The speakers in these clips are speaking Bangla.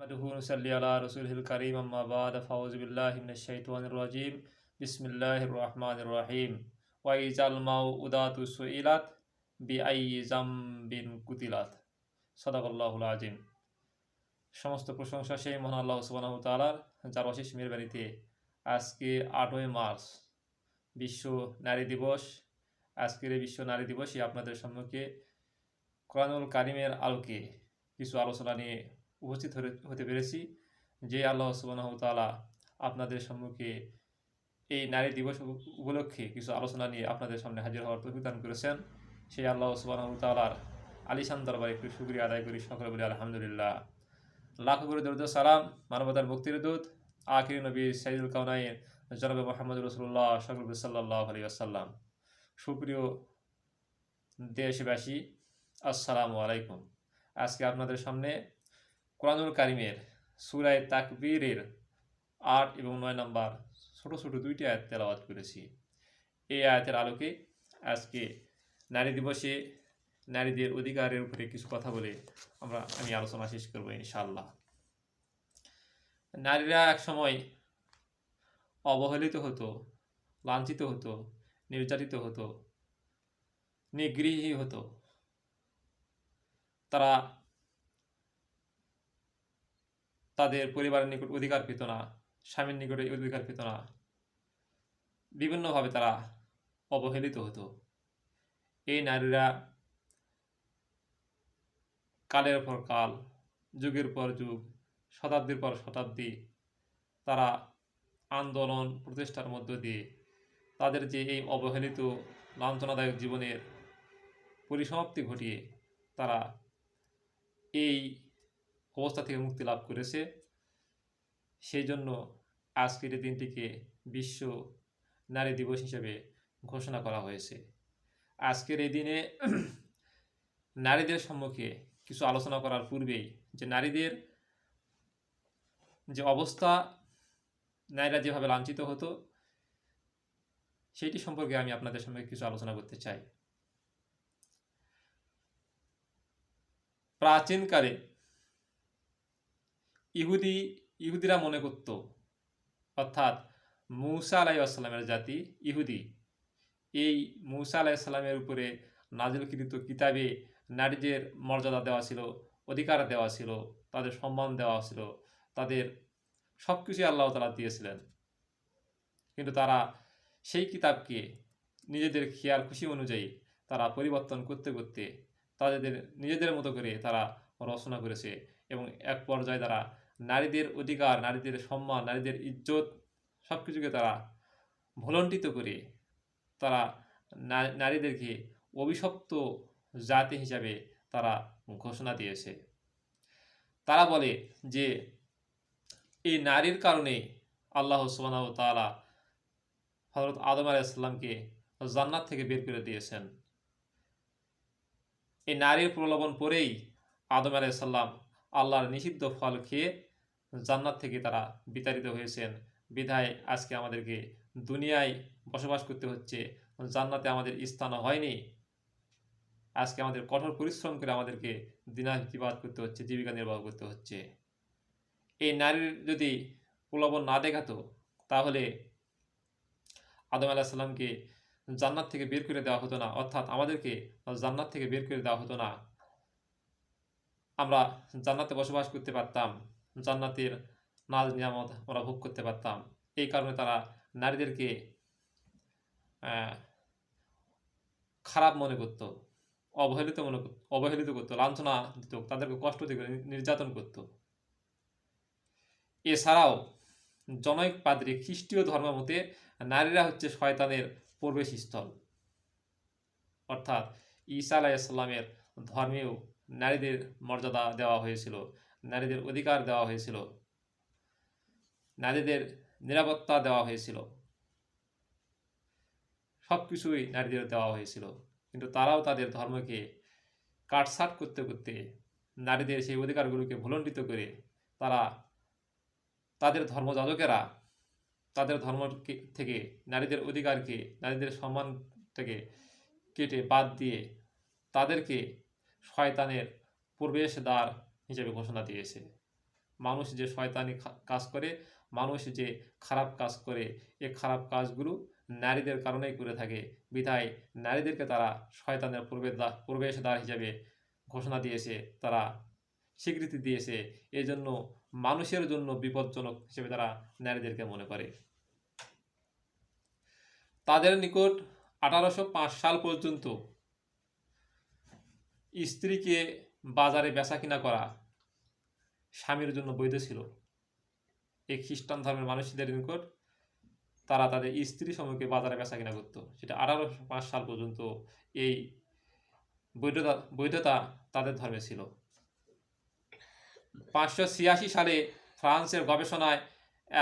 नहमदुहु व नसल्ली अला रसूलिहिल करीम अम्मा बाद फ़अऊज़ु बिल्लाहि मिनश शैतानिर रजीम बिस्मिल्लाहिर रहमानिर रहीम व इज़ल मौऊदातु सुइलात बिअय्यि ज़म्बिन कुतिलात सदाकाल्लाहुल आज़ीम। সমস্ত প্রশংসা সেই মহান আল্লাহ সুবহানাহু ওয়া তাআলার, যার অশেষ মেহেরবানিতে আজকে 8ই মার্চ বিশ্ব নারী দিবস। আজকের এই বিশ্ব নারী দিবসে আপনাদের সম্মুখে কোরআনুল কারিমের আলোকে কিছু আলোচনা নিয়ে উপস্থিত হতে পেরেছি। যে আল্লাহ সুবহানাহু ওয়া তাআলা আপনাদের সম্মুখে এই নারী দিবস উপলক্ষে কিছু আলোচনা নিয়ে আপনাদের সামনে হাজির হওয়ার তৌফিক দান করেছেন, সেই আল্লাহ সুবহানাহু ওয়া তাআলার আলিশান দরবারে একটু শুকরিয়া আদায় করি। সকলে বলি আলহামদুলিল্লাহ। লাখো করে দরুদ সালাম মানবতার মুক্তির দূত আখিরি নবী সাইয়্যিদুল কাওনাইন জনাবে মুহাম্মদ রাসূলুল্লাহ সাল্লাল্লাহু আলাইহি ওয়াসাল্লাম। সুপ্রিয় দেশবাসী, আসসালামু আলাইকুম। আজকে আপনাদের সামনে কোরআনুল কারিমের সূরা তাকবীরের 8 এবং 9 নম্বর ছোট ছোট দুইটি আয়াত তেলাওয়াত করেছি। এই আয়াতের আলোকে আজকে নারী দিবসে নারীদের অধিকারের উপরে কিছু কথা বলে আমি আলোচনা শেষ করব ইনশাআল্লাহ। নারীরা একসময় অবহেলিত হতো, লাঞ্ছিত হতো, নির্যাতিত হতো, নিগৃহী হতো। তারা তাদের পরিবারের নিকট অধিকার পেত না, স্বামীর নিকটে অধিকার পেত না, বিভিন্নভাবে তারা অবহেলিত হতো। এই নারীরা কালের পর কাল, যুগের পর যুগ, শতাব্দীর পর শতাব্দী তারা আন্দোলন প্রচেষ্টার মধ্য দিয়ে তাদের যে এই অবহেলিত লাঞ্ছনাদায়ক জীবনের পরিসমাপ্তি ঘটিয়ে তারা এই অবস্থা থেকে মুক্তি লাভ করেছে। সেই জন্য আজকের এই দিনটিকে বিশ্ব নারী দিবস হিসেবে ঘোষণা করা হয়েছে। আজকের এই দিনে নারীদের সম্মুখে কিছু আলোচনা করার পূর্বেই যে নারীদের যে অবস্থা, নারীরা যেভাবে লাঞ্ছিত হতো, সেইটি সম্পর্কে আমি আপনাদের সঙ্গে কিছু আলোচনা করতে চাই। প্রাচীনকালে ইহুদিরা মনে করত, অর্থাৎ মূসা আলাইহিস সালামের জাতি ইহুদি, এই মূসা আলাইহিস সালামের উপরে নাজিলকৃত কিতাবে নারীদের মর্যাদা দেওয়া ছিল, অধিকার দেওয়া ছিল, তাদের সম্মান দেওয়া ছিল, তাদের সব কিছুই আল্লাহ তাআলা দিয়েছিলেন। কিন্তু তারা সেই কিতাবকে নিজেদের খেয়াল খুশি অনুযায়ী তারা পরিবর্তন করতে করতে তাদের নিজেদের মতো করে তারা রচনা করেছে এবং এক পর্যায়ে তারা নারীদের অধিকার, নারীদের সম্মান, নারীদের ইজ্জত সব কিছুকে তারা ভুলণ্ঠিত করে তারা নারীদেরকে অভিশপ্ত জাতি হিসাবে তারা ঘোষণা দিয়েছে। তারা বলে যে এই নারীর কারণে আল্লাহ সুবহানাহু ওয়া তাআলা হযরত আদম আলাইহিস সালামকে জান্নাত থেকে বের করে দিয়েছেন। এই নারীর প্রলোভন পড়েই আদম আলাইহিস সালাম আল্লাহর নিষিদ্ধ ফল খেয়ে জান্নাত থেকে তারা বিতাড়িত হয়েছেন। বিধায় আজকে আমাদেরকে দুনিয়ায় বসবাস করতে হচ্ছে, জান্নাতে আমাদের স্থান হয়নি। আজকে আমাদের কঠোর পরিশ্রম করে আমাদেরকে দিনাতিপাত করতে হচ্ছে, জীবিকা নির্বাহ করতে হচ্ছে। এই নারীর যদি প্রলোভন না দেখাতো, তাহলে আদম আলাইহিস সালামকে জান্নাত থেকে বের করে দেওয়া হতো না, অর্থাৎ আমাদেরকে জান্নাত থেকে বের করে দেওয়া হতো না। আমরা জান্নাতে বসবাস করতে পারতাম, জান্নাতের নাজ নিয়ামত আমরা ভোগ করতে পারতাম। এই কারণে তারা নারীদেরকে খারাপ মনে করত, অবহেলিত করত, লাঞ্ছনা দিত, তাদেরকে কষ্ট দিত, নির্যাতন করত। এছাড়াও জনৈক পাদ্রী খ্রিস্টীয় ধর্ম মতে নারীরা হচ্ছে শয়তানের প্রবেশস্থল, অর্থাৎ ঈসা আলাইহিস সালামের ধর্মেও নারীদের মর্যাদা দেওয়া হয়েছিল, নারীদের অধিকার দেওয়া হয়েছিল, নারীদের নিরাপত্তা দেওয়া হয়েছিল, সব কিছুই নারীদের দেওয়া হয়েছিল। কিন্তু তারাও তাদের ধর্মকে কাটছাঁট করতে করতে নারীদের সেই অধিকারগুলোকে ভুলণ্ঠিত করে তারা তাদের ধর্মযাজকেরা তাদের ধর্ম থেকে নারীদের অধিকারকে, নারীদের সম্মানটাকে কেটে বাদ দিয়ে তাদেরকে শয়তানের প্রবেশদ্বার হিসেবে ঘোষণা দিয়েছে। মানুষ যে শয়তানি কাজ করে, মানুষ যে খারাপ কাজ করে, এই খারাপ কাজগুলো নারীদের কারণেই করে থাকে। বিধায় নারীদেরকে তারা শয়তানের প্রবেশদ্বার হিসেবে ঘোষণা দিয়েছে, তারা স্বীকৃতি দিয়েছে। এই জন্য মানুষের জন্য বিপজ্জনক হিসেবে তারা নারীদেরকে মনে করে। তাদের নিকট 1805 সাল পর্যন্ত স্ত্রীকে বাজারে বেচাকিনা করা স্বামীর জন্য বৈধ ছিল। এই খ্রিস্টান ধর্মের মানুষদের নিকট তারা তাদের স্ত্রী সমূহকে বাজারে বেচাকিনা করত। সেটা 1805 সাল পর্যন্ত এই বৈধতা তাদের ধর্মে ছিল। 586 সালে ফ্রান্সের গবেষণায়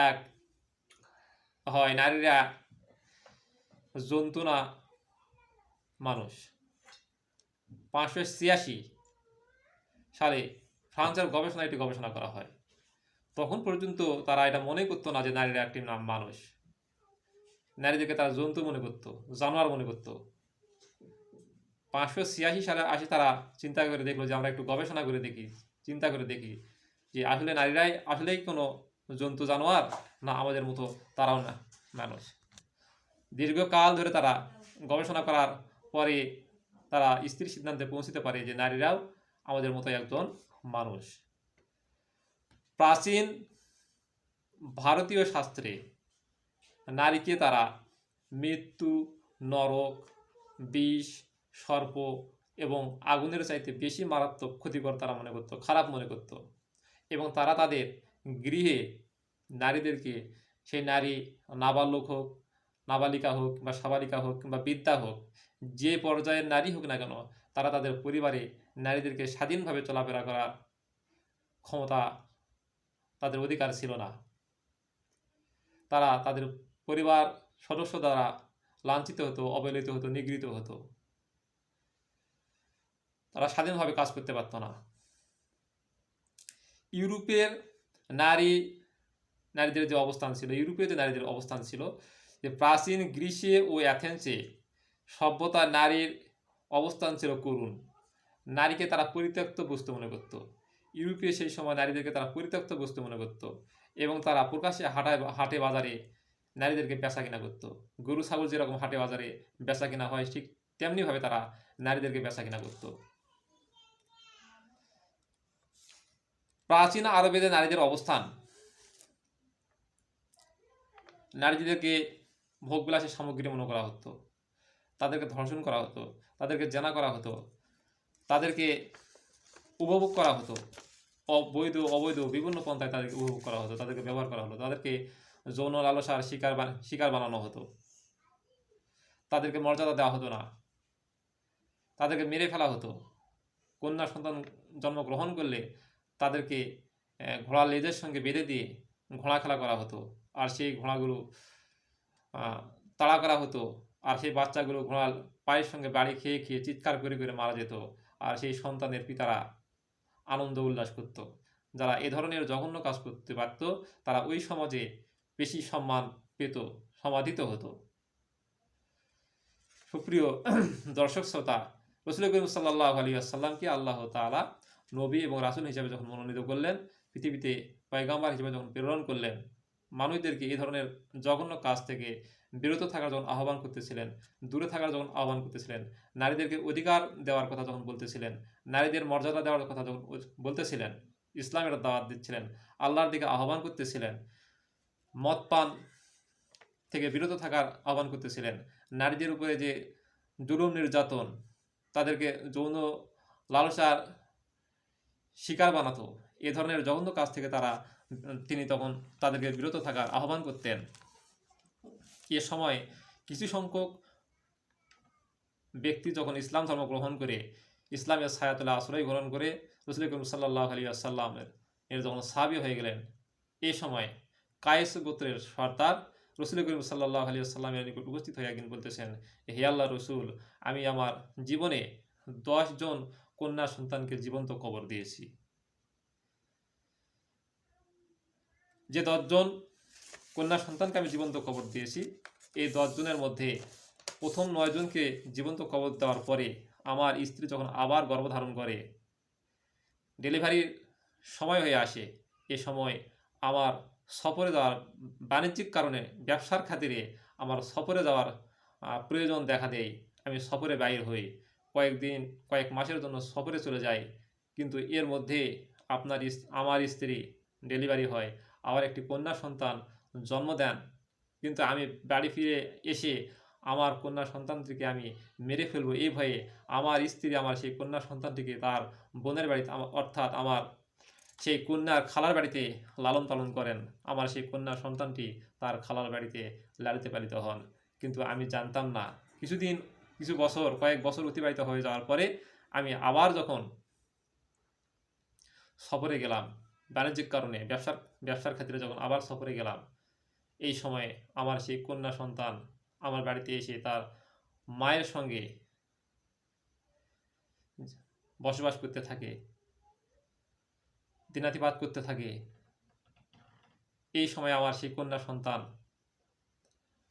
এক হয় নারীরা জন্তু না মানুষ। 586 সালে ফ্রান্সের গবেষণায় এটি গবেষণা করা হয়। তখন পর্যন্ত তারা এটা মনে করতো না যে নারীরা একটি নাম মানুষ। নারীদেরকে তারা জন্তু মনে করত, জানোয়ার মনে করত। 586 সালে তারা চিন্তা করে দেখলো যে আমরা একটু গবেষণা করে দেখি, চিন্তা করে দেখি যে আসলে নারীরাই আসলেই কোনো জন্তু জানোয়ার, না আমাদের মতো তারাও না মানুষ। দীর্ঘকাল ধরে তারা গবেষণা করার পরে তারা স্থির সিদ্ধান্তে পৌঁছতে পারে যে নারীরাও আমাদের মতো একজন মানুষ। প্রাচীন ভারতীয় শাস্ত্রে নারীকে তারা মৃত্যু, নরক, বিষ, সর্প এবং আগুনের চাইতে বেশি মারাত্মক ক্ষতিকর তারা মনে করত, খারাপ মনে করত। এবং তারা তাদের গৃহে নারীদেরকে, সেই নারী নাবালক হোক, নাবালিকা হোক বা সাবালিকা হোক কিংবা বৃদ্ধা হোক, যে পর্যায়ের নারী হোক না কেন, তারা তাদের পরিবারে নারীদেরকে স্বাধীনভাবে চলাফেরা করার ক্ষমতা, তাদের অধিকার ছিল না। তারা তাদের পরিবার সদস্য দ্বারা লাঞ্ছিত হতো, অবহেলিত হতো, নিগৃহীত হতো। তারা স্বাধীনভাবে কাজ করতে পারত না। ইউরোপের নারীদের যে অবস্থান ছিল, ইউরোপীয় যে নারীদের অবস্থান ছিল, যে প্রাচীন গ্রিসে ও অ্যাথেন্সে সভ্যতার নারীর অবস্থান ছিল করুণ। নারীকে তারা পরিত্যক্ত বস্তু মনে করত। ইউরোপে সেই সময় নারীদেরকে তারা পরিত্যক্ত বস্তু মনে করত এবং তারা প্রকাশ্যে হাটে বাজারে নারীদেরকে বেচা কিনা করত। গরু ছাগল যেরকম হাটে বাজারে বেচা কিনা হয়, ঠিক তেমনিভাবে তারা নারীদেরকে বেচা কিনা করত। প্রাচীন আরবে যে নারীদের অবস্থান, নারীদেরকে ভোগবিলাসের সামগ্রী মনে করা হতো, তাদেরকে ধর্ষণ করা হতো, তাদেরকে জেনা করা হতো, তাদেরকে উপভোগ করা হতো, অবৈধ বিভিন্ন পন্থায় তাদেরকে উপভোগ করা হতো, তাদেরকে ব্যবহার করা হতো, তাদেরকে যৌন লালসার শিকার বানানো হতো, তাদেরকে মর্যাদা দেওয়া হতো না, তাদেরকে মেরে ফেলা হতো। কন্যা সন্তান জন্মগ্রহণ করলে তাদেরকে ঘোড়া লেজের সঙ্গে বেঁধে দিয়ে ঘোড়া খেলা করা হতো, আর সেই ঘোড়াগুলো তাড়া করা হতো, আর সেই বাচ্চাগুলো ঘোড়ার পায়ের সঙ্গে বাড়ি খেয়ে খেয়ে চিৎকার করে করে মারা যেত, আর সেই সন্তানের পিতারা আনন্দ উল্লাস করত। যারা এ ধরনের জঘন্য কাজ করতে পারত তারা ওই সমাজে বেশি সম্মান পেত, সমাধিত হতো। সুপ্রিয় দর্শক শ্রোতা, রাসূল করিম সাল্লাল্লাহু আলাইহি ওয়াসাল্লামকে আল্লাহ তাআলা নবী এবং রাসূল হিসেবে যখন মনোনীত করলেন, পৃথিবীতে পয়গম্বর হিসেবে যখন প্রেরণ করলেন, মানুষদেরকে এই ধরনের জঘন্য কাজ থেকে বিরত থাকার যখন আহ্বান করতেছিলেন, দূরে থাকার যখন আহ্বান করতেছিলেন, নারীদেরকে অধিকার দেওয়ার কথা যখন বলতেছিলেন, নারীদের মর্যাদা দেওয়ার কথা যখন বলতেছিলেন, ইসলামের দাওয়াত দিচ্ছিলেন, আল্লাহর দিকে আহ্বান করতেছিলেন, মদ পান থেকে বিরত থাকার আহ্বান করতেছিলেন, নারীদের উপরে যে জুলুম নির্যাতন, তাদেরকে যৌন লালসার শিকার বানাতো, এ ধরনের জঘন্য কাজ থেকে তিনি তখন তাদেরকে বিরত থাকার আহ্বান করতেন। এ সময় কিছু সংখ্যক ব্যক্তি যখন ইসলাম ধর্ম গ্রহণ করে, ইসলামের ছায়াতলে আশ্রয় গ্রহণ করে রাসূল করিম সাল্লাল্লাহু আলাইহি ওয়াসাল্লামের যখন সাহাবী হয়ে গেলেন, এ সময় কায়েস গোত্রের সর্দার রাসূল করিম সাল্লাল্লাহু আলাইহি ওয়াসাল্লামের নিকট উপস্থিত হয়ে একদিন বলতেছেন, হে আল্লাহর রাসূল, আমি আমার জীবনে 10 জন কন্যা সন্তানকে জীবন্ত কবর দিয়েছি। যে 10 জন কন্যা সন্তানকে আমি জীবন্ত কবর দিয়েছি, এই 10 জনের মধ্যে প্রথম 9 জনকে জীবন্ত কবর দেওয়ার পরে আমার স্ত্রী যখন আবার গর্ভধারণ করে, ডেলিভারির সময় হয়ে আসে, এ সময় আমার সফরে যাওয়ার বাণিজ্যিক কারণে ব্যবসার খাতিরে আমার সফরে যাওয়ার প্রয়োজন দেখা দেয়। আমি সফরে বাইর হই। কয়েকদিন, কয়েক মাসের জন্য সফরে চলে যাই। কিন্তু এর মধ্যে আমার স্ত্রী ডেলিভারি হয়। আমার একটি কন্যা সন্তান জন্ম দেন। কিন্তু আমি বাড়ি ফিরে এসে আমার কন্যা সন্তানটিকে আমি মেরে ফেলবো এই ভয়ে আমার স্ত্রী আমার সেই কন্যা সন্তানটিকে তার বোনের বাড়িতে অর্থাৎ আমার সেই কন্যার খালার বাড়িতে লালন পালন করেন। আমার সেই কন্যা সন্তানটি তার খালার বাড়িতে লালিত পালিত হন। কিন্তু আমি জানতাম না। কিছু বছর, কয়েক বছর অতিবাহিত হয়ে যাওয়ার পরে আমি আবার যখন সফরে গেলাম, বাণিজ্যিক কারণে ব্যবসার ক্ষেত্রে যখন আবার সফরে গেলাম, এই সময়ে আমার সেই কন্যা সন্তান আমার বাড়িতে এসে তার মায়ের সঙ্গে বসবাস করতে থাকে, দিনাতিপাত করতে থাকে। এই সময় আমার সেই কন্যা সন্তান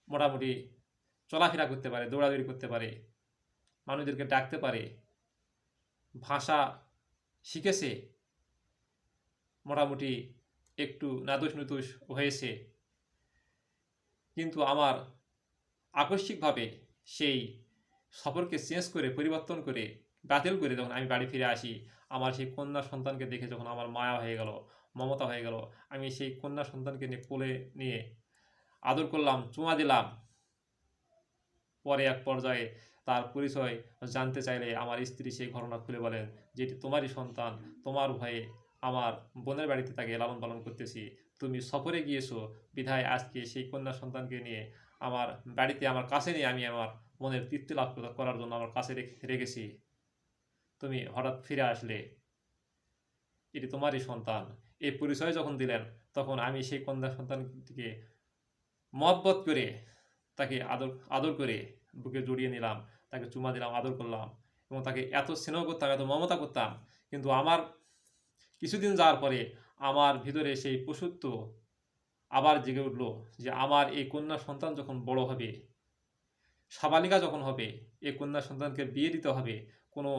মোটামুটি চলাফেরা করতে পারে, দৌড়াদৌড়ি করতে পারে, মানুষদেরকে ডাকতে পারে, ভাষা শিখেছে, মোটামুটি একটু নাদুস নুদুস হয়েছে। কিন্তু আমার আকস্মিকভাবে সেই সফরকে চেঞ্জ করে, পরিবর্তন করে, বাতিল করে যখন আমি বাড়ি ফিরে আসি, আমার সেই কন্যা সন্তানকে দেখে যখন আমার মায়া হয়ে গেল, মমতা হয়ে গেল, আমি সেই কন্যা সন্তানকে নিয়ে কোলে নিয়ে আদর করলাম, চুমা দিলাম। পরে এক পর্যায়ে তার পরিচয় জানতে চাইলে আমার স্ত্রী সেই ঘটনা খুলে বলেন যে এটি তোমারই সন্তান, তোমার ভয়ে আমার বোনের বাড়িতে তাকে লালন পালন করতেছি, তুমি সফরে গিয়েছো বিধায় আজকে সেই কন্যা সন্তানকে নিয়ে আমার বাড়িতে আমার কাছে নিয়ে আমি আমার মনের তৃপ্তি লাভ করার জন্য আমার কাছে রেখেছি। তুমি হঠাৎ ফিরে আসলে, এটি তোমারই সন্তান। এই পরিচয় যখন দিলেন তখন আমি সেই কন্যা সন্তানটিকে মহব্বত করে তাকে আদর আদর করে বুকে জড়িয়ে নিলাম, তাকে চুমা দিলাম, আদর করলাম এবং তাকে এত স্নেহ করতাম, এত মমতা করতাম। কিন্তু আমার কিছুদিন যাওয়ার পরে আমার ভিতরে সেই পশুত্ব আবার জেগে উঠল যে আমার এই কন্যা সন্তান যখন বড় হবে, সাবালিকা যখন হবে, এই কন্যা সন্তানকে বিয়ে দিতে হবে, কোনো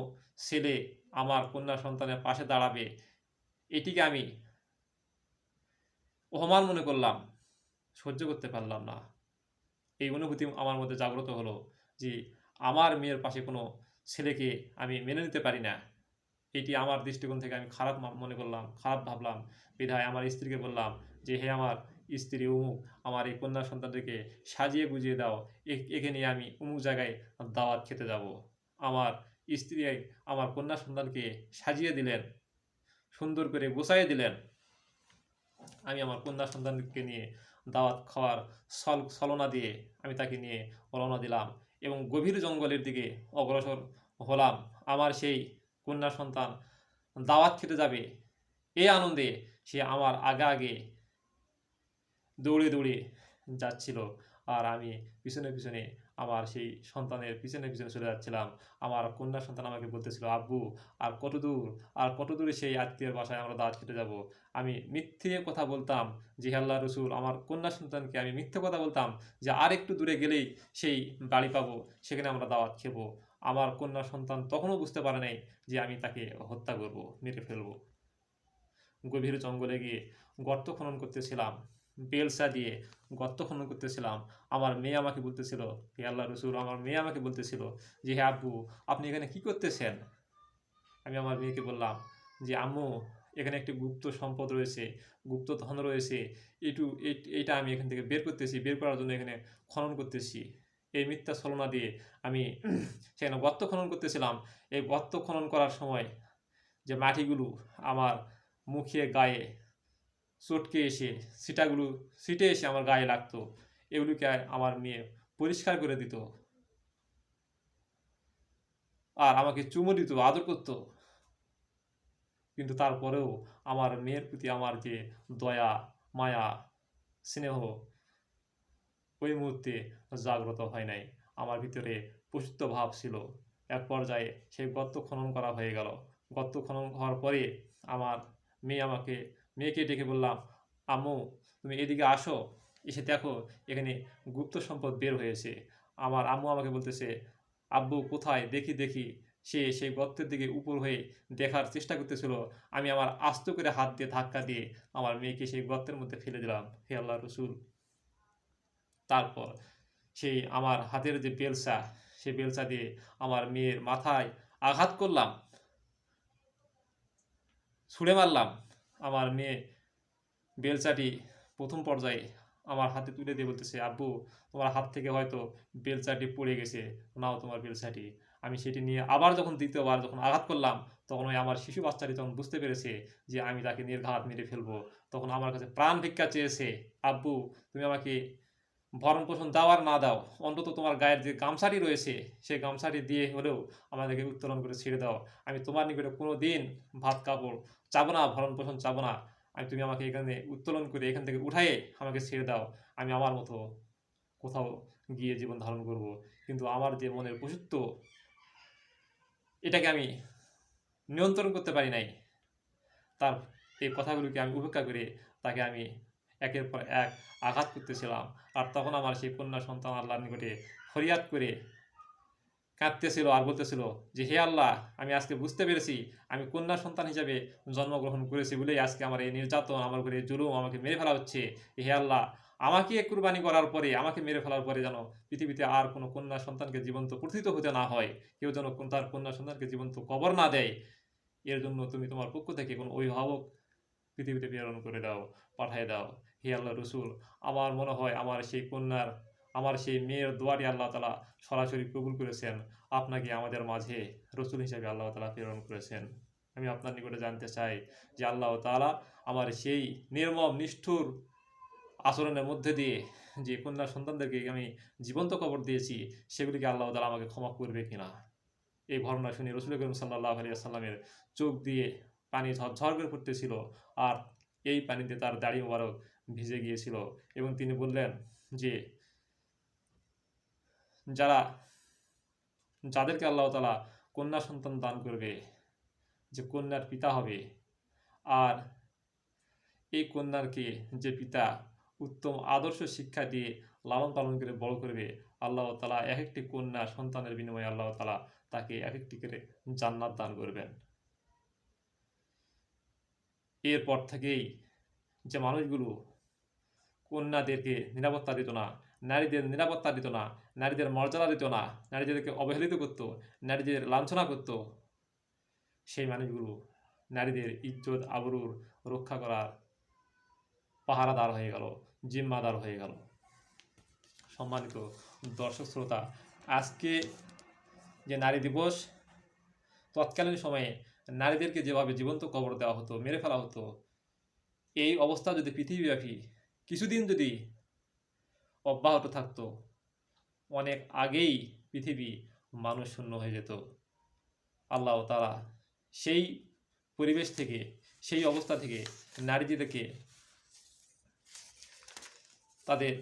ছেলে আমার কন্যা সন্তানের পাশে দাঁড়াবে, এটিকে আমি অপমান মনে করলাম, সহ্য করতে পারলাম না। এই অনুভূতি আমার মধ্যে জাগ্রত হলো যে আমার মেয়ের পাশে কোনো ছেলেকে আমি মেনে নিতে পারি না। এটি আমার দৃষ্টিকোণ থেকে আমি খারাপ মনে করলাম, খারাপ ভাবলাম। বিধায় আমার স্ত্রীকে বললাম যে হে আমার স্ত্রী অমুক, আমার এই কন্যা সন্তানটিকে সাজিয়ে গুজিয়ে দাও, একে নিয়ে আমি অমুক জায়গায় দাওয়াত খেতে যাব। আমার স্ত্রী আমার কন্যা সন্তানকে সাজিয়ে দিলেন, সুন্দর করে গোছাইয়ে দিলেন। আমি আমার কন্যা সন্তানকে নিয়ে দাওয়াত খাওয়ার ছলনা দিয়ে আমি তাকে নিয়ে রওনা দিলাম এবং গভীর জঙ্গলের দিকে অগ্রসর হলাম। আমার সেই কন্যা সন্তান দাওয়াত খেতে যাবে এই আনন্দে সে আমার আগে আগে দৌড়ে দৌড়ে যাচ্ছিল, আর আমি পিছনে পিছনে আমার সেই সন্তানের পিছনে পিছনে চলে যাচ্ছিলাম। আমার কন্যা সন্তান আমাকে বলতেছিল আব্বু আর কত দূর, আর কত দূরে সেই আত্মীয়ের বাসায় আমরা দাওয়াত খেতে যাব। আমি মিথ্যে কথা বলতাম যে আল্লাহ রসুল, আমার কন্যা সন্তানকে আমি মিথ্যে কথা বলতাম যে আর একটু দূরে গেলেই সেই বাড়ি পাবো, সেখানে আমরা দাওয়াত খেবো। আমার কন্যা সন্তান তখনও বুঝতে পারে নাই যে আমি তাকে হত্যা করব, মেরে ফেলবো। গভীর জঙ্গলে গিয়ে গর্ত খনন করতেছিলাম, বেলসা দিয়ে গর্ত খনন করতেছিলাম। আমার মেয়ে আমাকে বলতেছিল, হে আল্লাহ রসুল, আমার মেয়ে আমাকে বলতেছিল যে হে আব্বু, আপনি এখানে কি করতেছেন? আমি আমার মেয়েকে বললাম যে আম্মু, এখানে একটি গুপ্ত সম্পদ রয়েছে, গুপ্ত ধন রয়েছে, এইটা আমি এখান থেকে বের করতেছি, বের করার জন্য এখানে খনন করতেছি। এই মিথ্যা ছলনা দিয়ে আমি সেখানে গর্ত খনন করতেছিলাম। এই গর্ত খনন করার সময় যে মাটিগুলো আমার মুখে গায়ে চটকে এসে ছিটে এসে আমার গায়ে লাগতো, এগুলিকে আমার মেয়ে পরিষ্কার করে দিত আর আমাকে চুমু দিত, আদর করত। কিন্তু তারপরেও আমার মেয়ের প্রতি আমার যে দয়া, মায়া, স্নেহ ওই মুহূর্তে জাগ্রত হয় নাই। আমার ভিতরে পশুত্ব ভাব ছিল। এক পর্যায়ে সেই গর্ত খনন করা হয়ে গেল। গর্ত খনন হওয়ার পরে আমার মেয়েকে ডেকে বললাম, আম্মু তুমি এদিকে আসো, এসে দেখো এখানে গুপ্ত সম্পদ বের হয়েছে। আমার আম্মু আমাকে বলতেছে, আব্বু কোথায়, দেখি দেখি। সে সেই গর্তের দিকে উপর হয়ে দেখার চেষ্টা করতেছিল। আমি আমার আস্ত করে হাত দিয়ে ধাক্কা দিয়ে আমার মেয়েকে সেই গর্তের মধ্যে ফেলে দিলাম, হে আল্লাহর রাসূল। তারপর সেই আমার হাতের যে বেলচা, সেই বেলচা দিয়ে আমার মেয়ের মাথায় আঘাত করলাম, ছুঁড়ে মারলাম। আমার মেয়ে বেলচাটি প্রথম পর্যায়ে আমার হাতে তুলে দিয়ে বলতেছে, আব্বু তোমার হাত থেকে হয়তো বেলচাটি পড়ে গেছে, নাও তোমার বেলচাটি। আমি সেটি নিয়ে আবার যখন দ্বিতীয়বার যখন আঘাত করলাম, তখন ওই আমার শিশু বাচ্চাটি তখন বুঝতে পেরেছে যে আমি তাকে নির্ঘাত মেরে ফেলবো। তখন আমার কাছে প্রাণ ভিক্ষা চেয়েছে, আব্বু তুমি আমাকে ভরণ পোষণ দাও আর না দাও, অন্তত তোমার গায়ের যে গামছাটি রয়েছে সেই গামছাটি দিয়ে হলেও আমাদেরকে উত্তোলন করে ছেড়ে দাও। আমি তোমার নিকটে কোনো দিন ভাত কাপড় চাবো না, ভরণ পোষণ চাবো না। তুমি আমাকে এখানে উত্তোলন করে এখান থেকে উঠায়ে আমাকে ছেড়ে দাও। আমি আমার মতো কোথাও গিয়ে জীবন ধারণ করব। কিন্তু আমার যে মনের পশুত্ব, এটাকে আমি নিয়ন্ত্রণ করতে পারি নাই। তার এই কথাগুলোকে আমি উপেক্ষা করে তাকে আমি একের পর এক আঘাত করতেছিলাম। আর তখন আমার সেই কন্যা সন্তান আল্লাহর নিকটে ফরিয়াদ করে কাঁদতেছিল আর বলতেছিল যে, হে আল্লাহ, আমি আজকে বুঝতে পেরেছি আমি কন্যা সন্তান হিসেবে জন্মগ্রহণ করেছি বলেই আজকে আমার এই নির্যাতন, আমার উপরে জুলুম, আমাকে মেরে ফেলা হচ্ছে। হে আল্লাহ, আমাকে কুরবানি করার পরে, আমাকে মেরে ফেলার পরে যেন পৃথিবীতে আর কোনো কন্যা সন্তানকে জীবন্ত প্রথিত হতে না হয়, কেউ যেন তার কন্যা সন্তানকে জীবন্ত কবর না দেয়। এর জন্য তুমি তোমার পক্ষ থেকে কোনো অভিভাবক পৃথিবীতে প্রেরণ করে দাও, পাঠিয়ে দাও। হে আল্লাহ রসুল, আমার মনে হয় আমার সেই মেয়ের দোয়াটি আল্লাহ তালা সরাসরি কবুল করেছেন। আপনাকে আমাদের মাঝে রসুল হিসাবে আল্লাহ তালা প্রেরণ করেছেন। আমি আপনার নিকটে জানতে চাই যে আল্লাহ তালা আমার সেই নির্মম নিষ্ঠুর আচরণের মধ্যে দিয়ে যে কন্যা সন্তানদেরকে আমি জীবন্ত কবর দিয়েছি, সেগুলিকে আল্লাহ তালা আমাকে ক্ষমা করবে কিনা। এই ঘটনা শুনে রসুল করিম সাল্লাল্লাহু আলাইহি ওয়াসাল্লামের চোখ দিয়ে পানি ঝরঝর করে পড়তেছিল, আর এই পানিতে তার দাড়ি মোবারক ভিজে গিয়েছিল। এবং তিনি বললেন যে যাদেরকে আল্লাহ তাআলা কন্যা সন্তান দান করবে, যে কন্যার পিতা হবে, আর এই কন্যাকে যে পিতা উত্তম আদর্শ শিক্ষা দিয়ে লালন পালন করে বড় করবে, আল্লাহ তাআলা এক একটি কন্যা সন্তানের বিনিময়ে আল্লাহ তাআলা তাকে এক একটি করে জান্নাত দান করবেন। এরপর থেকেই যে মানুষগুলো কন্যাদেরকে নিরাপত্তা দিত না, নারীদের নিরাপত্তা দিত না, নারীদের মর্যাদা দিত না, নারীদেরকে অবহেলিত করত, নারীদের লাঞ্ছনা করত, সেই মানুষগুলো নারীদের ইজ্জত আবরুর রক্ষা করার পাহারাদার হয়ে গেল, জিম্মাদার হয়ে গেল। সম্মানিত দর্শক শ্রোতা, আজকে যে নারী দিবস, তৎকালীন সময়ে নারীদেরকে যেভাবে জীবন্ত কবর দেওয়া হতো, মেরে ফেলা হতো, এই অবস্থা যদি পৃথিবীব্যাপী কিছুদিন যদি অব্যাহত থাকতো, অনেক আগেই পৃথিবী মানুষ শূন্য হয়ে যেত। আল্লাহ তাআলা সেই পরিবেশ থেকে, সেই অবস্থা থেকে নারীদেরকে তাদের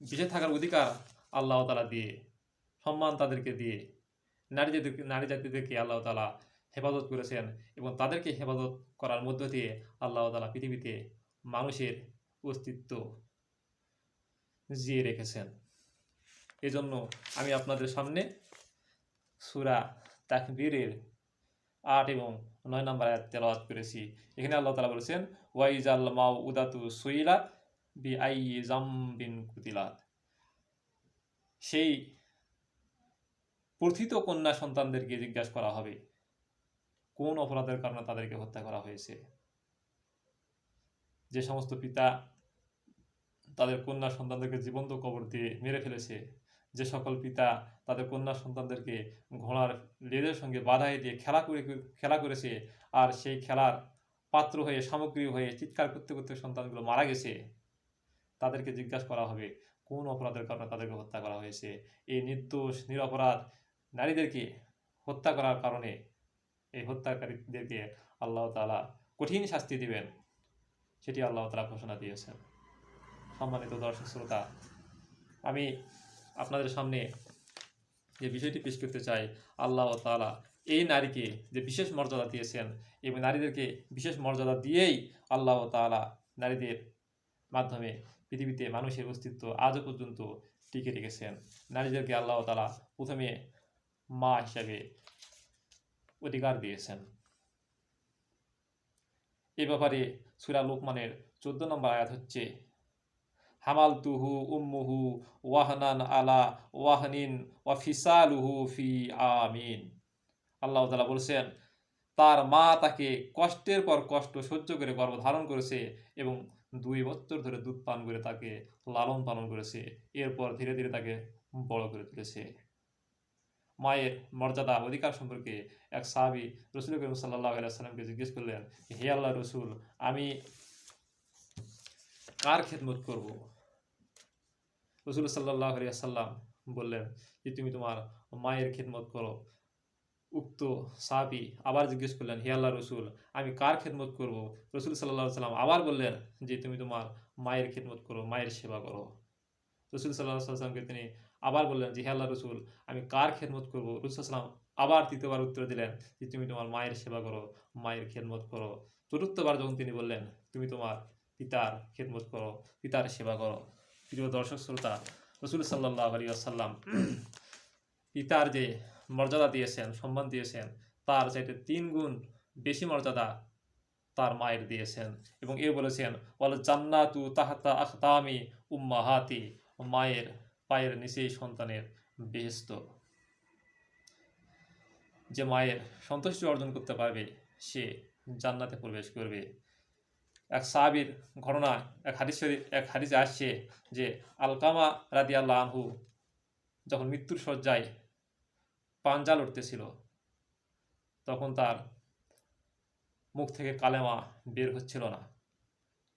বেঁচে থাকার অধিকার আল্লাহ তাআলা দিয়ে, সম্মান তাদেরকে দিয়ে, নারী জাতিদেরকে আল্লাহ তাআলা হেফাজত করেছেন। এবং তাদেরকে হেফাজত করার মধ্য দিয়ে আল্লাহ তাআলা পৃথিবীতে মানুষের অস্তিত্ব জিয়ে রেখেছেন। এজন্য আমি আপনাদের সামনে সূরা তাকবীরের ৮ এবং ৯ নম্বর আয়াত তেলাওয়াত করেছি। এখানে আল্লাহ তাআলা বলেছেন, ওয়াইজাল মাউউদাতু সুইলাত বিআইয়ি যামবিন কুতিলাত। সেই প্রথিত কন্যা সন্তানদেরকে জিজ্ঞাসা করা হবে কোন অপরাধের কারণে তাদেরকে হত্যা করা হয়েছে। যে সমস্ত পিতা তাদের কন্যা সন্তানদেরকে জীবন্ত কবর দিয়ে মেরে ফেলেছে, যে সকল পিতা তাদের কন্যা সন্তানদেরকে ঘোড়ার লেজের সঙ্গে বাঁধাই দিয়ে খেলা করেছে, আর সেই খেলার পাত্র হয়ে, সামগ্রী হয়ে চিৎকার করতে করতে সন্তানগুলো মারা গেছে, তাদেরকে জিজ্ঞাসা করা হবে কোন অপরাধের কারণে তাদেরকে হত্যা করা হয়েছে। এই নির্দোষ নিরপরাধ নারীদেরকে হত্যা করার কারণে এই হত্যাকারীদেরকে আল্লাহ তাআলা কঠিন শাস্তি দিবেন, সেটি আল্লাহ তাআলা ঘোষণা দিয়েছেন। সম্মানিত দর্শক শ্রোতা, আমি আপনাদের সামনে যে বিষয়টি পেশ করতে চাই, আল্লাহ তাআলা এই নারীকে যে বিশেষ মর্যাদা দিয়েছেন, এবং নারীদেরকে বিশেষ মর্যাদা দিয়েই আল্লাহ তাআলা নারীদের মাধ্যমে পৃথিবীতে মানুষের অস্তিত্ব আজও পর্যন্ত টিকে রেখেছেন। নারীদেরকে আল্লাহ তাআলা প্রথমে মা হিসাবে অধিকার দিয়েছেন। এ ব্যাপারে সূরা লোকমানের 14 নম্বর আয়াত হচ্ছে, হামালতুহু উম্মুহু ওয়াহনান আলা ওয়াহনিন ওয়া ফিসালুহু ফি আমিন। আল্লাহ তাআলা বলছেন, তার মা তাকে কষ্টের পর কষ্ট সহ্য করে গর্ভধারণ করেছে এবং 2 বছর ধরে দুধ পান করে তাকে লালন পালন করেছে। এরপর ধীরে ধীরে তাকে বড় করে তুলেছে। মায়ের মর্যাদা অধিকার সম্পর্কে এক সাহাবী রাসূল করিম সাল্লাল্লাহু আলাইহি ওয়াসাল্লামকে জিজ্ঞেস করলেন, হে আল্লাহর রাসূল, আমি কার খেদমত করব? রাসূল সাল্লাল্লাহু আলাইহি ওয়াসাল্লাম বললেন যে, তুমি তোমার মায়ের খেদমত করো। উক্ত সাহাবী আবার জিজ্ঞেস করলেন, হে আল্লাহর রাসূল, আমি কার খেদমত করব? রাসূল সাল্লাল্লাহু আলাইহি ওয়াসাল্লাম আবার বললেন যে, তুমি তোমার মায়ের খেদমত করো, মায়ের সেবা করো। রাসূল সাল্লাল্লাহু আলাইহি ওয়াসাল্লামকে তিনি আবার বললেন যে, হে আল্লাহর রাসূল, আমি কার খেদমত করব? রাসূল সাল্লাল্লাহু আলাইহি ওয়াসাল্লাম আবার তৃতীয়বার উত্তর দিলেন যে, তুমি তোমার মায়ের সেবা করো, মায়ের খেদমত করো। চতুর্থবার যখন তিনি বললেন, তুমি তোমার পিতার খেদমত করো, পিতার সেবা করো। প্রিয় দর্শক শ্রোতা, রাসূল সাল্লাল্লাহু আলাইহি ওয়াসাল্লাম পিতার যে মর্যাদা দিয়েছেন, সম্মান দিয়েছেন, তার চাইতে 3 গুণ বেশি মর্যাদা তার মায়ের দিয়েছেন এবং বলেছেন, ওয়াল জান্নাতু তাহতা আখতামি উম্মাহাতি, মায়ের পায়ের নিচেই সন্তানের বেহেশত। যে মায়ের সন্তুষ্টি অর্জন করতে পারবে সে জান্নাতে প্রবেশ করবে। এক সাহাবীর ঘটনা, এক হাদিসে আসছে যে, আলকামা রাদিয়াল্লাহু আনহু যখন মৃত্যুর শয্যায় পাঞ্জা লড়তেছিল, তখন তার মুখ থেকে কালেমা বের হচ্ছিল না।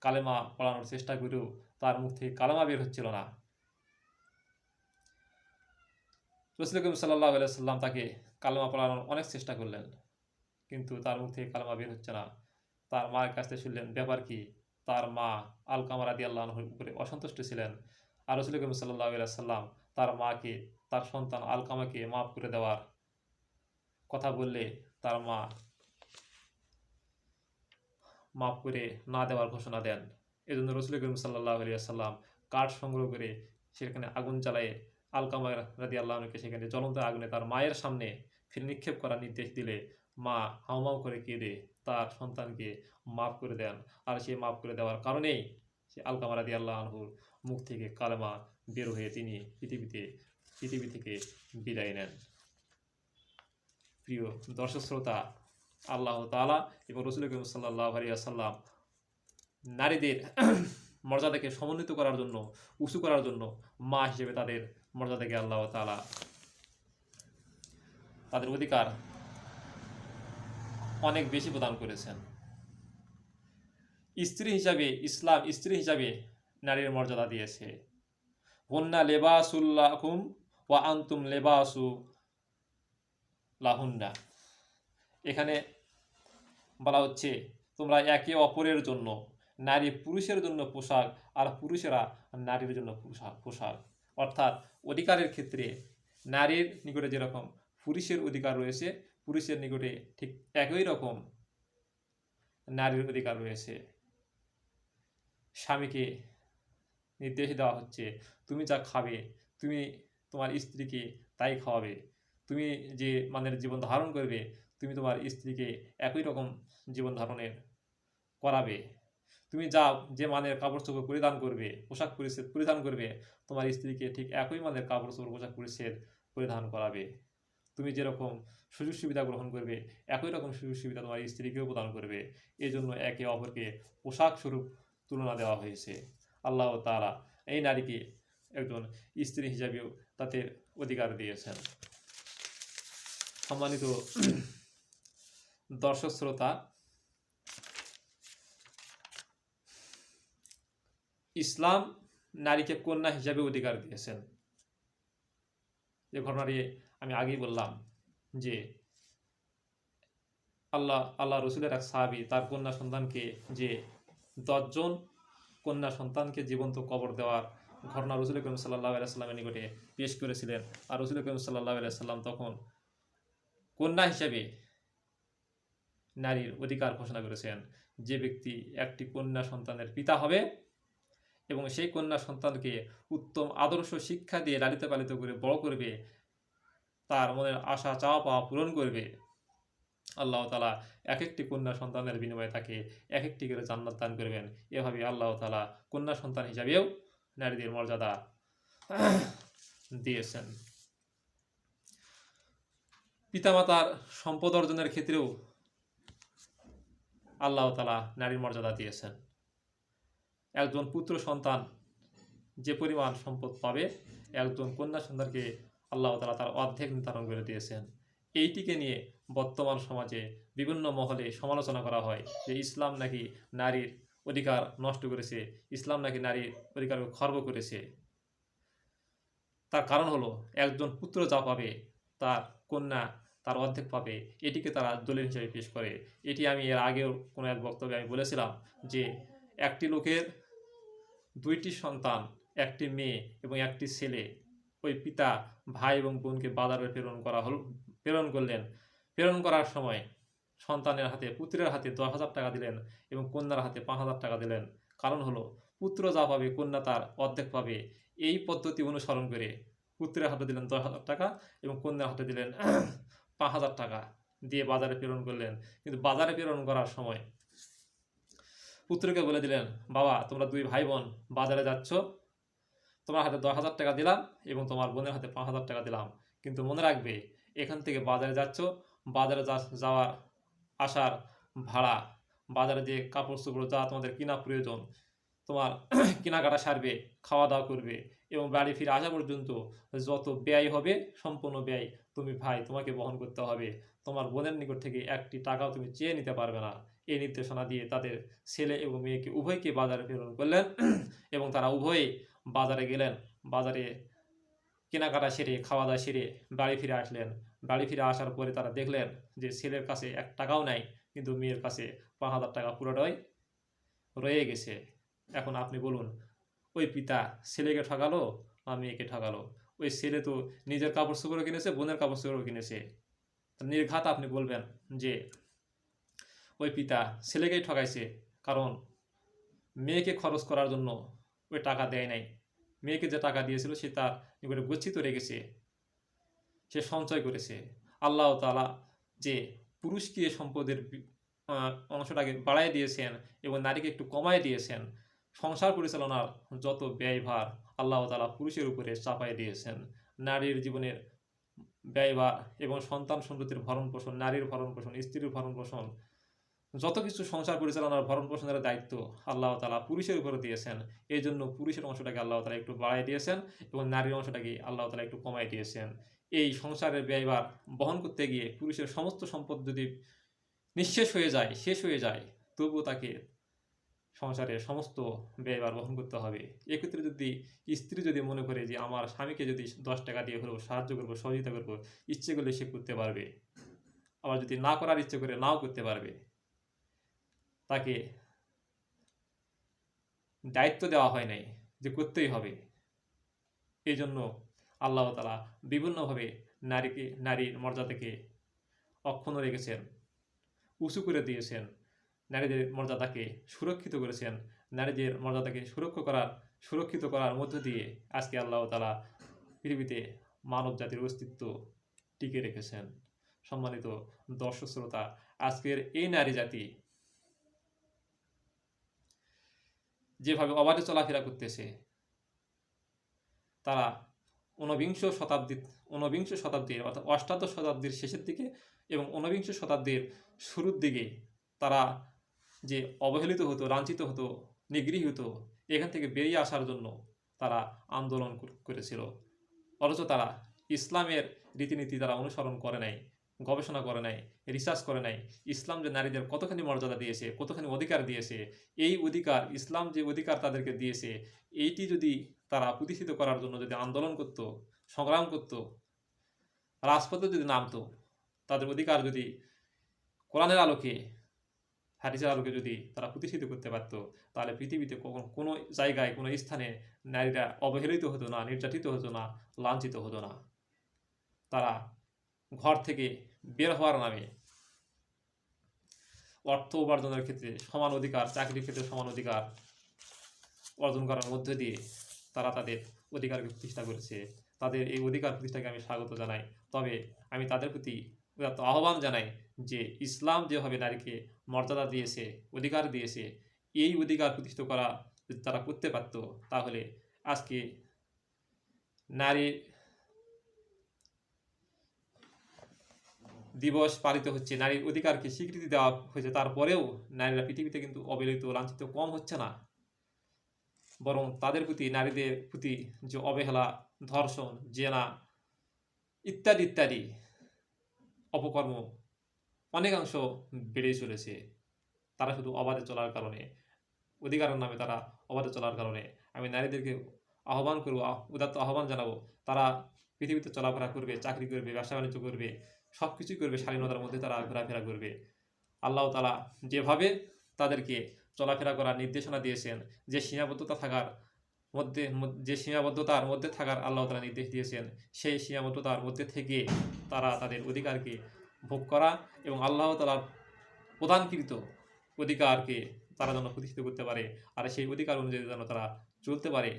কালেমা পড়ানোর চেষ্টা করেও তার মুখ থেকে কালেমা বের হচ্ছিল না। রাসূল করিম সাল্লাল্লাহু আলাইহি ওয়াসাল্লাম তাকে কালেমা পড়ানোর অনেক চেষ্টা করলেন, কিন্তু তার মুখ থেকে কালেমা বের হচ্ছে না। তার মায়ের কাছ থেকে শুনলেন, ব্যাপার কি? তার মা আলকামা রাদিয়াল্লাহু আনহুর উপরে অসন্তুষ্ট ছিলেন। আর রাসূল করিম সাল্লাল্লাহু আলাইহি ওয়াসাল্লাম তার মাকে, তার সন্তান আলকামাকে মাফ করে দেওয়ার কথা বললে তার মা মাফ করে না দেওয়ার ঘোষণা দেন। এজন্য রাসূল করিম সাল্লাল্লাহু আলাইহি ওয়াসাল্লাম কাঠ সংগ্রহ করে সেখানে আগুন জ্বালিয়ে আলকামা রাদিয়াল্লাহু আনহুকে সেখানে জ্বলন্ত আগুনে তার মায়ের সামনে ফেলে নিক্ষেপ করার নির্দেশ দিলে মা হাউমাউ করে কেঁদে তার সন্তানকে মাফ করে দেন। আর সে মাফ করে দেওয়ার কারণেই সে আলকামা রাদিয়াল্লাহু আনহুর মুখ থেকে কালেমা বের হয়ে তিনি পৃথিবী থেকে বিদায় নেন। প্রিয় দর্শক শ্রোতা, আল্লাহ তাআলা এবং রাসূল করিম সাল্লাল্লাহু আলাইহি ওয়াসাল্লাম নারীদের মর্যাদাকে সমুন্নত করার জন্য, উঁচু করার জন্য মা হিসেবে তাদের মর্যাদাকে আল্লাহ তাআলা তাদের অধিকার অনেক বেশি প্রদান করেছেন। ইসলাম স্ত্রী হিসাবে নারীর মর্যাদা দিয়েছে। হুন্না লিবাসুল লাকুম ওয়া আনতুম লিবাসু লাহুন্না। এখানে বলা হচ্ছে, তোমরা একে অপরের জন্য, নারী পুরুষের জন্য পোশাক আর পুরুষেরা নারীর জন্য পোশাক। অর্থাৎ অধিকারের ক্ষেত্রে নারীর নিকটে যেরকম পুরুষের অধিকার রয়েছে, পুরুষের নিকটে ঠিক একই রকম নারীর অধিকার রয়েছে। স্বামীকে নির্দেশ দেওয়া হচ্ছে, তুমি যা খাবে, তুমি তোমার স্ত্রীকে তাই খাওয়াবে। তুমি যে মানের জীবন ধারণ করবে, তুমি তোমার স্ত্রীকে একই রকম জীবন ধারণের করাবে। তুমি যে মানের কাপড় চোপড় পরিধান করবে, পোশাক পরিধান করবে, তোমার স্ত্রীকে ঠিক একই মানের কাপড় চোপড় পোশাক পরিধান করাবে। তুমি যেরকম সুযোগ সুবিধা গ্রহণ করবে, একই রকম সুযোগ সুবিধা তোমার স্ত্রীকেও প্রদান করবে। এই জন্য একে অপরকে পোশাক স্বরূপ তুলনা দেওয়া হয়েছে। আল্লাহ তাআলা এই নারীকে একজন স্ত্রী হিসাবেও তাদের অধিকার দিয়েছেন। সম্মানিত দর্শক শ্রোতা, ইসলাম নারীকে কন্যা হিসাবে অধিকার দিয়েছেন। যে ঘটনাটি আমি আগেই বললাম যে, আল্লাহ রসুলের এক সাহাবী তার কন্যা সন্তানকে, যে 10 জন কন্যা সন্তানকে জীবন্ত কবর দেওয়ার ঘটনা রাসূল করিম সাল্লাল্লাহু আলাইহি ওয়াসাল্লামের নিকটে পেশ করেছিলেন। আর রাসূল করিম সাল্লাল্লাহু আলাইহি ওয়াসাল্লাম তখন কন্যা হিসেবে নারীর অধিকার ঘোষণা করেছেন। যে ব্যক্তি একটি কন্যা সন্তানের পিতা হবে এবং সেই কন্যা সন্তানকে উত্তম আদর্শ শিক্ষা দিয়ে লালিত পালিত করে বড় করবে, তার মনের আশা চাওয়া পাওয়া পূরণ করবে, আল্লাহ তাআলা এক একটি কন্যা সন্তানের বিনিময়ে তাকে এক একটি করে জান্নাত দান করবেন। এভাবে আল্লাহ তাআলা কন্যা সন্তান হিসাবেও নারীদের মর্যাদা দিয়েছেন। পিতামাতার সম্পদ অর্জনের ক্ষেত্রেও আল্লাহ তাআলা নারীর মর্যাদা দিয়েছেন। একজন পুত্র সন্তান যে পরিমাণ সম্পদ পাবে, একজন কন্যা সন্তানকে আল্লাহ তাআলা তার অর্ধেক নির্ধারণ করে দিয়েছেন। এইটিকে নিয়ে বর্তমান সমাজে বিভিন্ন মহলে সমালোচনা করা হয় যে ইসলাম নাকি নারীর অধিকার নষ্ট করেছে, ইসলাম নাকি নারীর অধিকারকে খর্ব করেছে। তার কারণ হলো একজন পুত্র যা পাবে তার কন্যা তার অর্ধেক পাবে, এটিকে তারা দলিল হিসেবে পেশ করে। এটি আমি এর আগেও কোনো এক বক্তব্যে আমি বলেছিলাম যে একটি লোকের দুইটি সন্তান, একটি মেয়ে এবং একটি ছেলে, ওই পিতা ভাই এবং বোনকে বাজারে প্রেরণ করলেন। প্রেরণ করার সময় সন্তানের হাতে, পুত্রের হাতে 10,000 টাকা দিলেন এবং কন্যার হাতে 5,000 টাকা দিলেন। কারণ হলো পুত্র যা পাবে কন্যা তার অর্ধেক পাবে। এই পদ্ধতি অনুসরণ করে পুত্রের হাতে দিলেন 10,000 টাকা এবং কন্যার হাতে দিলেন 5,000 টাকা দিয়ে বাজারে প্রেরণ করলেন। কিন্তু বাজারে প্রেরণ করার সময় পুত্রকে বলে দিলেন, বাবা তোমরা দুই ভাই বোন বাজারে যাচ্ছ, তোমার হাতে 10,000 টাকা দিলাম এবং তোমার বোনের হাতে 5,000 টাকা দিলাম, কিন্তু মনে রাখবে এখান থেকে বাজারে যাচ্ছ, বাজারে যাওয়ার আসার ভাড়া, বাজারে যে কাপড় চোপড় যা তোমাদের কিনা প্রয়োজন, তোমার কেনাকাটা সারবে, খাওয়া দাওয়া করবে এবং বাড়ি ফিরে আসা পর্যন্ত যত ব্যয় হবে সম্পূর্ণ ব্যয় তুমি ভাই তোমাকে বহন করতে হবে। তোমার বোনের নিকট থেকে একটি টাকাও তুমি চেয়ে নিতে পারবে না। এই নির্দেশনা দিয়ে তাদের ছেলে এবং মেয়েকে উভয়কে বাজারে প্রেরণ করলেন এবং তারা উভয়ে বাজারে গেলেন। বাজারে কেনাকাটা সেরে, খাওয়া দাওয়া সেরে বাড়ি ফিরে আসলেন। বাড়ি ফিরে আসার পরে তারা দেখলেন যে ছেলের কাছে 1 টাকাও নাই, কিন্তু মেয়ের কাছে 5,000 টাকা পুরোটাই রয়ে গেছে। এখন আপনি বলুন, ওই পিতা ছেলেকে ঠকালো না মেয়েকে ঠকালো? ওই ছেলে তো নিজের কাপড় চোপড়ও কিনেছে, বোনের কাপড় চোপড়ও কিনেছে। নির্ঘাত আপনি বলবেন যে ওই পিতা ছেলেকেই ঠকাইছে, কারণ মেয়েকে খরচ করার জন্য ওই টাকা দেয় নাই। মেয়েকে যে টাকা দিয়েছিল সে তার নিকটে গচ্ছিত রেখেছে, সে সঞ্চয় করেছে। আল্লাহ তাআলা যে পুরুষকে সম্পদের অংশটাকে বাড়ায় দিয়েছেন এবং নারীকে একটু কমায় দিয়েছেন, সংসার পরিচালনার যত ব্যয়ভার আল্লাহ তাআলা পুরুষের উপরে চাপায় দিয়েছেন। নারীর জীবনের ব্যয়ভার এবং সন্তান সন্ততির ভরণ পোষণ, নারীর ভরণ পোষণ, স্ত্রীর ভরণ পোষণ, যত কিছু সংসার পরিচালনার ভরণ পোষণের দায়িত্ব আল্লাহ তাআলা পুরুষের উপরে দিয়েছেন। এই জন্য পুরুষের অংশটাকে আল্লাহ তাআলা একটু বাড়ায় দিয়েছেন এবং নারীর অংশটাকে আল্লাহ তাআলা একটু কমায় দিয়েছেন। এই সংসারের ব্যয়ভার বহন করতে গিয়ে পুরুষের সমস্ত সম্পদ যদি নিঃশেষ হয়ে যায়, শেষ হয়ে যায়, তবুও তাকে সংসারের সমস্ত ব্যয়ভার বহন করতে হবে। এক্ষেত্রে যদি স্ত্রী যদি মনে করে যে আমার স্বামীকে যদি 10 টাকা দিয়ে হলেও সাহায্য করবো, সহযোগিতা করবো, ইচ্ছে করলে সে করতে পারবে। আবার যদি না করার ইচ্ছে করে নাও করতে পারবে। তাকে দায়িত্ব দেওয়া হয় নাই যে করতেই হবে। এই জন্য আল্লাহ তাআলা বিভিন্নভাবে নারীর মর্যাদাকে অক্ষুণ্ণ রেখেছেন, উঁচু করে দিয়েছেন, নারীদের মর্যাদাকে সুরক্ষিত করেছেন। নারীদের মর্যাদাকে সুরক্ষিত করার মধ্য দিয়ে আজকে আল্লাহ তাআলা পৃথিবীতে মানব জাতির অস্তিত্ব টিকে রেখেছেন। সম্মানিত দর্শক শ্রোতা, আজকের এই নারী জাতি যেভাবে অবাধে চলাফেরা করতেছে, তারা ঊনবিংশ শতাব্দীর অর্থাৎ অষ্টাদশ শতাব্দীর শেষের দিকে এবং ঊনবিংশ শতাব্দীর শুরুর দিকে তারা যে অবহেলিত হতো, লাঞ্ছিত হতো, নিগৃহীত, এখান থেকে বেরিয়ে আসার জন্য তারা আন্দোলন করেছিল। অথচ তারা ইসলামের রীতিনীতি তারা অনুসরণ করে নাই, গবেষণা করে নাই, রিসার্চ করে নাই। ইসলাম যে নারীদের কতখানি মর্যাদা দিয়েছে, কতখানি অধিকার দিয়েছে, এই অধিকার, ইসলাম যে অধিকার তাদেরকে দিয়েছে, এইটি যদি তারা প্রতিষ্ঠিত করার জন্য যদি আন্দোলন করত, সংগ্রাম করত, রাজপথে যদি নামতো, তাদের অধিকার যদি কোরআনের আলোকে, হাদিসের আলোকে যদি তারা প্রতিষ্ঠিত করতে পারত, তাহলে পৃথিবীতে কোনো জায়গায়, কোনো স্থানে নারীরা অবহেলিত হতো না, নির্যাতিত হতো না, লাঞ্ছিত হতো না। তারা ঘর থেকে বের হওয়ার নামে অর্থ উপার্জনের ক্ষেত্রে সমান অধিকার, চাকরির ক্ষেত্রে সমান অধিকার অর্জন করার মধ্য দিয়ে তারা তাদের অধিকারকে প্রতিষ্ঠা করেছে। তাদের এই অধিকার প্রতিষ্ঠাকে আমি স্বাগত জানাই। তবে আমি তাদের প্রতি উদাত্ত আহ্বান জানাই যে ইসলাম যেভাবে নারীকে মর্যাদা দিয়েছে, অধিকার দিয়েছে, এই অধিকার প্রতিষ্ঠিত করা যদি তারা করতে পারত, তাহলে আজকে নারী দিবস পালিত হচ্ছে, নারীর অধিকারকে স্বীকৃতি দেওয়া হয়েছে, তারপরেও নারীরা পৃথিবীতে কিন্তু অবহেলিত, লাঞ্ছিত কম হচ্ছে না, বরং তাদের প্রতি, নারীদের প্রতি যে অবহেলা, ধর্ষণ, জেনা ইত্যাদি ইত্যাদি অপকর্ম অনেকাংশ বেড়েই চলেছে। তারা শুধু অবাধে চলার কারণে, অধিকারের নামে তারা অবাধে চলার কারণে। আমি নারীদেরকে আহ্বান করব, উদাত্ত আহ্বান জানাবো, তারা পৃথিবীতে চলাফেরা করবে, চাকরি করবে, ব্যবসা বাণিজ্য করবে, সব কিছুই করবে, স্বাধীনতার মধ্যে তারা ঘোরাফেরা করবে। আল্লাহ তাআলা যেভাবে তাদেরকে চলাফেরা করার নির্দেশনা দিয়েছেন, যে সীমাবদ্ধতা থাকার মধ্যে, যে সীমাবদ্ধতার মধ্যে থাকার আল্লাহ তাআলা নির্দেশ দিয়েছেন, সেই সীমাবদ্ধতার মধ্যে থেকে তারা তাদের অধিকারকে ভোগ করা এবং আল্লাহ তাআলার প্রদানকৃত অধিকারকে তারা যেন প্রতিষ্ঠিত করতে পারে, আর সেই অধিকার অনুযায়ী যেন তারা চলতে পারে,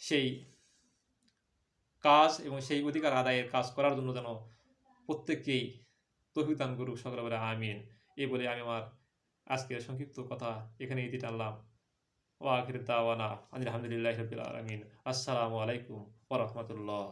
সেই কাজ এবং সেই অধিকার আদায়ের কাজ করার জন্য যেন প্রত্যেককেই তৌফিক দান করুক, সকলে বলে আমিন। এই বলে আমি আমার আজকের সংক্ষিপ্ত কথা এখানে ইতি টানলাম। ওয়া আখির দাওয়ানা আলহামদুলিল্লাহি রাব্বিল আলামিন। আসসালামু আলাইকুম ওয়া রাহমাতুল্লাহ।